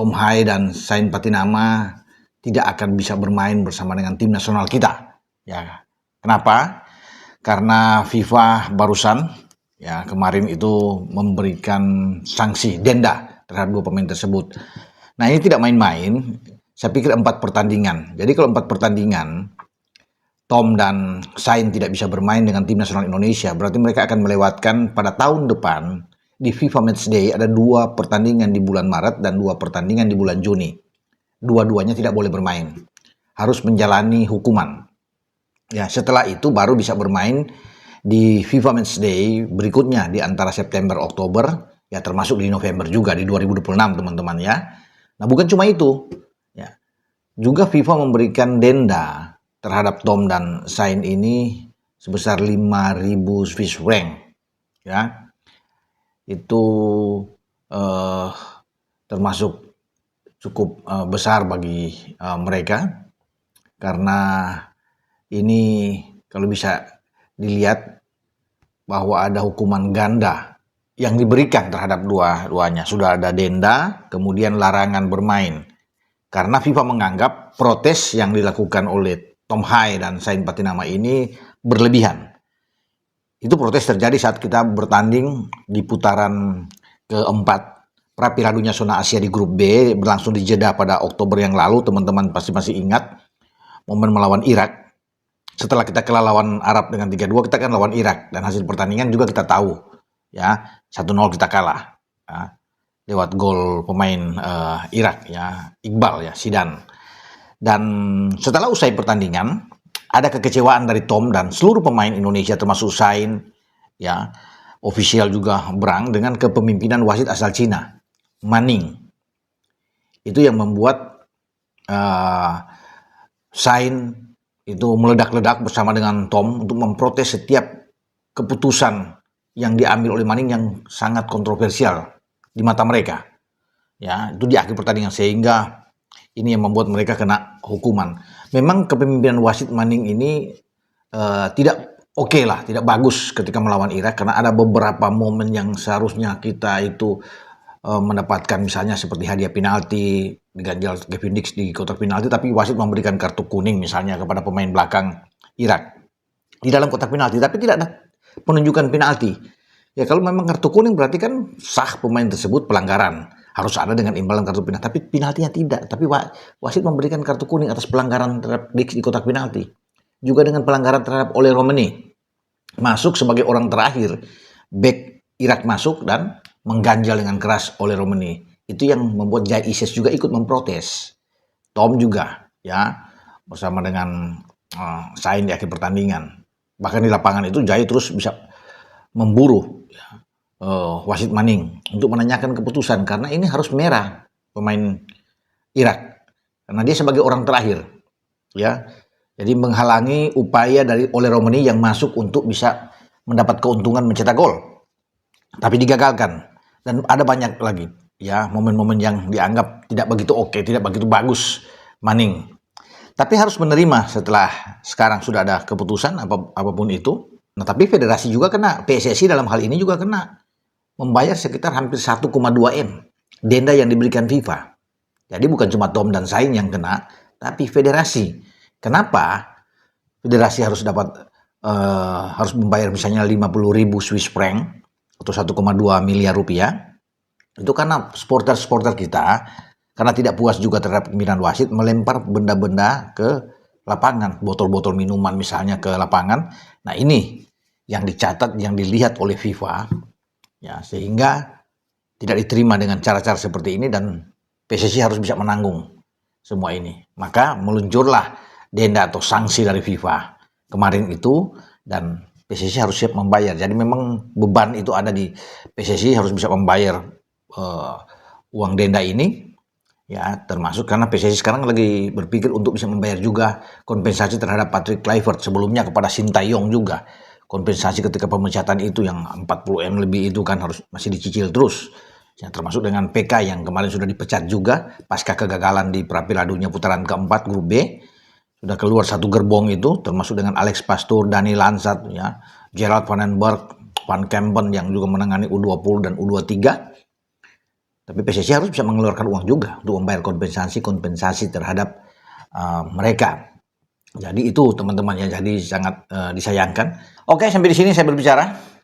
Tom Hai dan Sain Patinama tidak akan bisa bermain bersama dengan tim nasional kita. Ya, kenapa? Karena FIFA barusan ya kemarin itu memberikan sanksi denda terhadap 2 pemain tersebut. Nah, ini tidak main-main. Saya pikir 4 pertandingan. Jadi kalau 4 pertandingan Tom dan Sain tidak bisa bermain dengan tim nasional Indonesia, berarti mereka akan melewatkan pada tahun depan di FIFA Matchday ada 2 pertandingan di bulan Maret dan 2 pertandingan di bulan Juni. Dua-duanya tidak boleh bermain, harus menjalani hukuman. Ya, setelah itu baru bisa bermain di FIFA Matchday berikutnya di antara September Oktober, ya termasuk di November juga di 2026 teman-teman ya. Nah, bukan cuma itu, ya juga FIFA memberikan denda terhadap Tom dan Sain ini sebesar 5.000 Swiss franc, ya itu termasuk cukup besar bagi mereka, karena ini kalau bisa dilihat bahwa ada hukuman ganda yang diberikan terhadap dua-duanya. Sudah ada denda, kemudian larangan bermain. Karena FIFA menganggap protes yang dilakukan oleh Tom Hai dan Sain Patinama ini berlebihan. Itu protes terjadi saat kita bertanding di putaran keempat Piala Zona Asia di grup B berlangsung di Jeddah pada Oktober yang lalu. Teman-teman pasti masih ingat momen melawan Irak. Setelah kita kalah lawan Arab dengan 3-2, kita kan lawan Irak, dan hasil pertandingan juga kita tahu ya, 1-0 kita kalah ya, lewat gol pemain Irak ya, Iqbal ya, Sidan. Dan setelah usai pertandingan ada kekecewaan dari Tom dan seluruh pemain Indonesia termasuk Sain ya, ofisial juga berang dengan kepemimpinan wasit asal Cina, Manning. Itu yang membuat Sain itu meledak-ledak bersama dengan Tom untuk memprotes setiap keputusan yang diambil oleh Manning yang sangat kontroversial di mata mereka. Ya, itu di akhir pertandingan, sehingga ini yang membuat mereka kena hukuman. Memang kepemimpinan wasit Manning ini tidak oke lah, tidak bagus ketika melawan Irak, karena ada beberapa momen yang seharusnya kita itu mendapatkan, misalnya seperti hadiah penalti diganjal Kevin Dix di kotak penalti, tapi wasit memberikan kartu kuning misalnya kepada pemain belakang Irak di dalam kotak penalti, tapi tidak ada penunjukan penalti. Ya kalau memang kartu kuning berarti kan sah pemain tersebut pelanggaran, harus ada dengan imbalan kartu penalti, tapi penaltinya tidak. Tapi wasit memberikan kartu kuning atas pelanggaran terhadap Dix di kotak penalti. Juga dengan pelanggaran terhadap Ole Romeni, masuk sebagai orang terakhir, back Irak masuk dan mengganjal dengan keras Ole Romeni. Itu yang membuat Jai Isis juga ikut memprotes. Tom juga ya, bersama dengan Sain di akhir pertandingan. Bahkan di lapangan itu Jai terus bisa memburu wasit Manning untuk menanyakan keputusan, karena ini harus merah pemain Irak karena dia sebagai orang terakhir ya, jadi menghalangi upaya dari Ole Romeni yang masuk untuk bisa mendapat keuntungan mencetak gol, tapi digagalkan. Dan ada banyak lagi ya momen-momen yang dianggap tidak begitu oke, tidak begitu bagus Manning, tapi harus menerima setelah sekarang sudah ada keputusan apapun itu. Nah, tapi federasi juga kena, PSSI dalam hal ini juga kena, membayar sekitar hampir 1,2 M denda yang diberikan FIFA. Jadi bukan cuma Tom dan Sain yang kena, tapi federasi. Kenapa federasi harus harus membayar misalnya 50.000 Swiss franc atau 1,2 miliar rupiah? Itu karena supporter kita, karena tidak puas juga terhadap pemilihan wasit, melempar benda-benda ke lapangan, botol-botol minuman misalnya ke lapangan. Nah, ini yang dicatat, yang dilihat oleh FIFA ya, sehingga tidak diterima dengan cara-cara seperti ini, dan PSSI harus bisa menanggung semua ini. Maka meluncurlah denda atau sanksi dari FIFA kemarin itu, dan PSSI harus siap membayar. Jadi memang beban itu ada di PSSI, harus bisa membayar uang denda ini ya, termasuk karena PSSI sekarang lagi berpikir untuk bisa membayar juga kompensasi terhadap Patrick Kluivert, sebelumnya kepada Sintayong juga. Kompensasi ketika pemecatan itu yang 40 M lebih itu kan harus masih dicicil terus. Ya, termasuk dengan PK yang kemarin sudah dipecat juga pasca kegagalan di Piala Dunia putaran keempat grup B. Sudah keluar satu gerbong itu, termasuk dengan Alex Pastoor, Dani Lansat, ya, Gerald Van den Berg, Van Kempen yang juga menangani U20 dan U23. Tapi PSSI harus bisa mengeluarkan uang juga untuk membayar kompensasi terhadap mereka. Jadi itu teman-teman ya, jadi sangat disayangkan. Oke, sampai di sini saya berbicara.